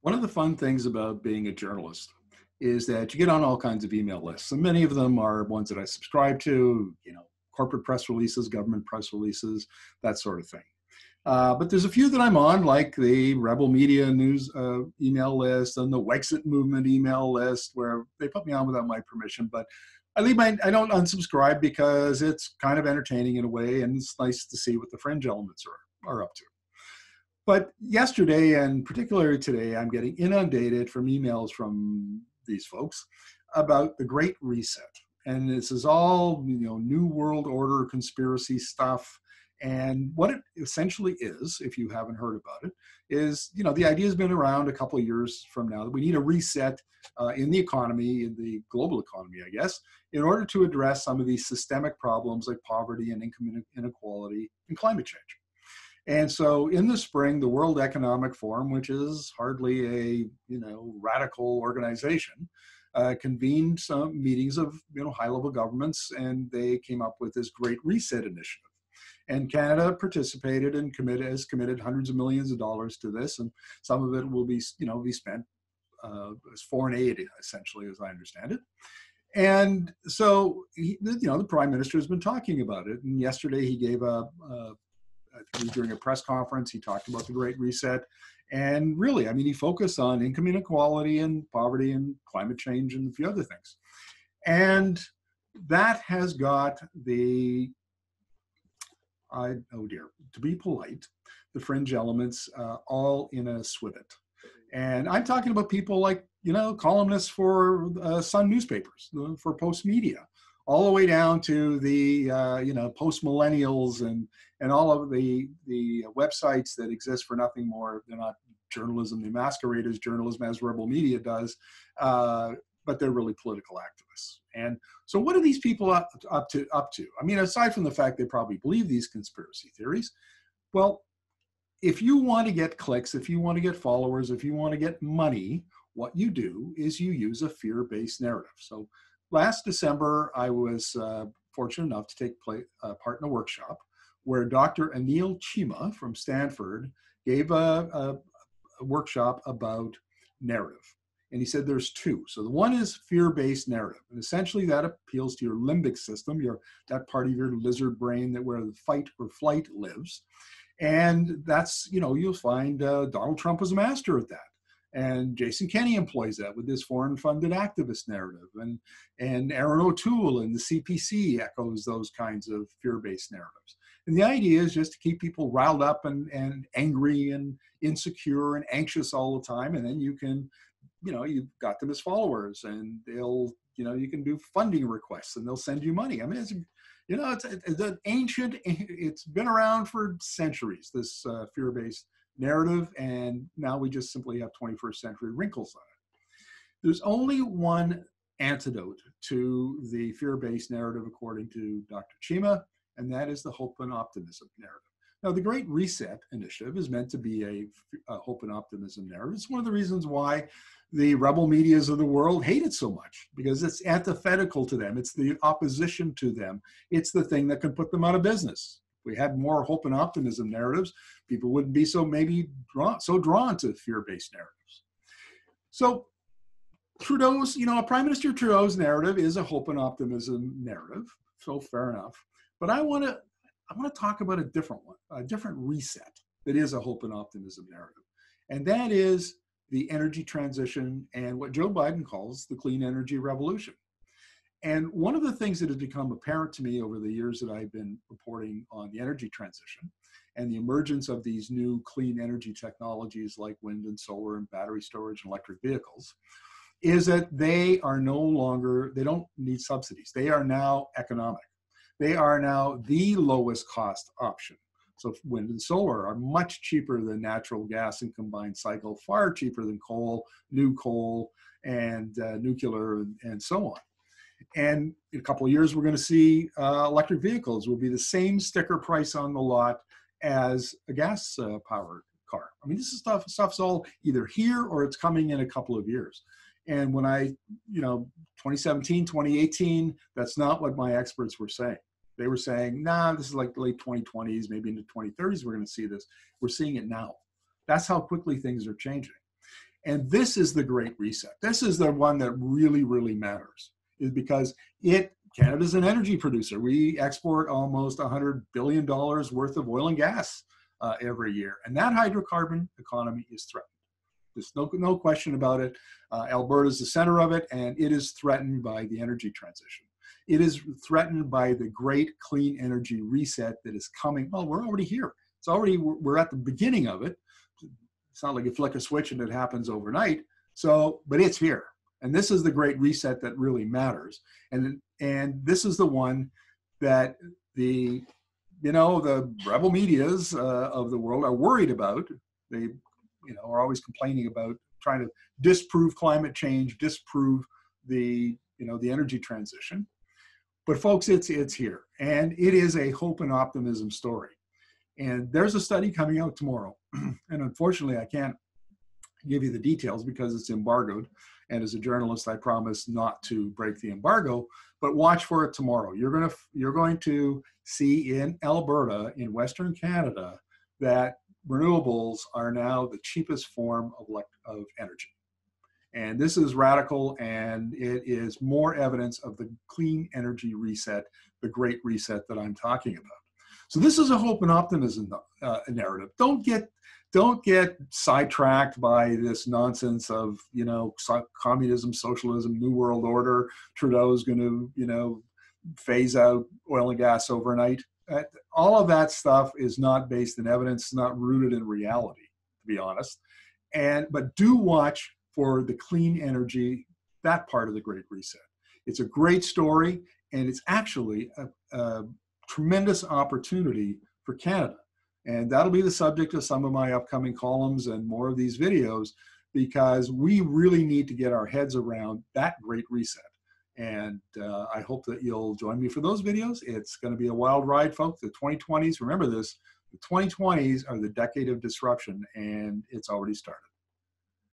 One of the fun things about being a journalist is that you get on all kinds of email lists, and many of them are ones that I subscribe to, corporate press releases, government press releases, that sort of thing. But there's a few that I'm on, like the Rebel Media News email list and the Wexit Movement email list, where they put me on without my permission. But I don't unsubscribe because it's kind of entertaining in a way, and it's nice to see what the fringe elements are up to. But yesterday, and particularly today, I'm getting inundated from emails from these folks about the Great Reset. And this is all, New World Order conspiracy stuff. And what it essentially is, if you haven't heard about it, is, the idea has been around a couple of years from now that we need a reset in the economy, in the global economy, I guess, in order to address some of these systemic problems like poverty and income inequality and climate change. And so in the spring, the World Economic Forum, which is hardly a, radical organization, convened some meetings of, high-level governments, and they came up with this Great Reset initiative. And Canada participated and has committed hundreds of millions of dollars to this, and some of it will be, be spent as foreign aid, essentially, as I understand it. And so, the Prime Minister has been talking about it. And yesterday he gave during a press conference, he talked about the Great Reset. And really, he focused on income inequality and poverty and climate change and a few other things. And that has got to be polite, the fringe elements all in a swivet. And I'm talking about people like, columnists for Sun newspapers, for Post Media, all the way down to the, post-millennials and all of the websites that exist for nothing more. They're not journalism. They masquerade as journalism, as Rebel Media does, but they're really political activists. And so what are these people up to? Aside from the fact they probably believe these conspiracy theories, well, if you want to get clicks, if you want to get followers, if you want to get money, what you do is you use a fear-based narrative. So last December, I was fortunate enough to take part in a workshop where Dr. Anil Chima from Stanford gave a workshop about narrative. And he said there's two. So the one is fear-based narrative. And essentially that appeals to your limbic system, that part of your lizard brain where the fight or flight lives. And that's, you'll find Donald Trump was a master at that. And Jason Kenney employs that with his foreign-funded activist narrative. And Aaron O'Toole and the CPC echoes those kinds of fear-based narratives. And the idea is just to keep people riled up and angry and insecure and anxious all the time. And then you can, you've got them as followers, and they'll, you can do funding requests and they'll send you money. It's an ancient, it's been around for centuries, this fear-based narrative, and now we just simply have 21st century wrinkles on it. There's only one antidote to the fear-based narrative, according to Dr. Chima, and that is the hope and optimism narrative. Now, the Great Reset initiative is meant to be a hope and optimism narrative. It's one of the reasons why the rebel medias of the world hate it so much, because it's antithetical to them. It's the opposition to them. It's the thing that can put them out of business. If we had more hope and optimism narratives, people wouldn't be so drawn to fear-based narratives. So Trudeau's, Prime Minister Trudeau's narrative is a hope and optimism narrative. So fair enough. But I want to talk about a different one, a different reset that is a hope and optimism narrative. And that is the energy transition and what Joe Biden calls the clean energy revolution. And one of the things that has become apparent to me over the years that I've been reporting on the energy transition and the emergence of these new clean energy technologies like wind and solar and battery storage and electric vehicles is that they don't need subsidies. They are now economic. They are now the lowest cost option. So wind and solar are much cheaper than natural gas and combined cycle, far cheaper than new coal and nuclear and so on. And in a couple of years, we're going to see electric vehicles will be the same sticker price on the lot as a gas powered car. This stuff's all either here or it's coming in a couple of years. And when 2017, 2018, that's not what my experts were saying. They were saying, nah, this is like late 2020s, maybe into 2030s, we're going to see this. We're seeing it now. That's how quickly things are changing. And this is the Great Reset. This is the one that really, really matters, is because Canada's an energy producer. We export almost $100 billion worth of oil and gas every year. And that hydrocarbon economy is threatened. There's no question about it. Alberta is the center of it, and it is threatened by the energy transition. It is threatened by the great clean energy reset that is coming. Well, we're already here. We're at the beginning of it. It's not like you flick a switch and it happens overnight. But it's here. And this is the great reset that really matters. And this is the one that the rebel medias of the world are worried about. They are always complaining about trying to disprove climate change, disprove the energy transition. But folks, it's here, and it is a hope and optimism story. And there's a study coming out tomorrow, and unfortunately, I can't give you the details because it's embargoed. And as a journalist, I promise not to break the embargo. But watch for it tomorrow. You're going to see in Alberta, in Western Canada, that renewables are now the cheapest form of energy. And this is radical, and it is more evidence of the clean energy reset, the great reset that I'm talking about. So this is a hope and optimism narrative. Don't get sidetracked by this nonsense of communism, socialism, new world order. Trudeau's going to phase out oil and gas overnight. All of that stuff is not based in evidence, not rooted in reality, to be honest. But do watch for the clean energy, that part of the Great Reset. It's a great story, and it's actually a tremendous opportunity for Canada. And that'll be the subject of some of my upcoming columns and more of these videos, because we really need to get our heads around that Great Reset. And I hope that you'll join me for those videos. It's going to be a wild ride, folks. The 2020s, remember this, the 2020s are the decade of disruption, and it's already started.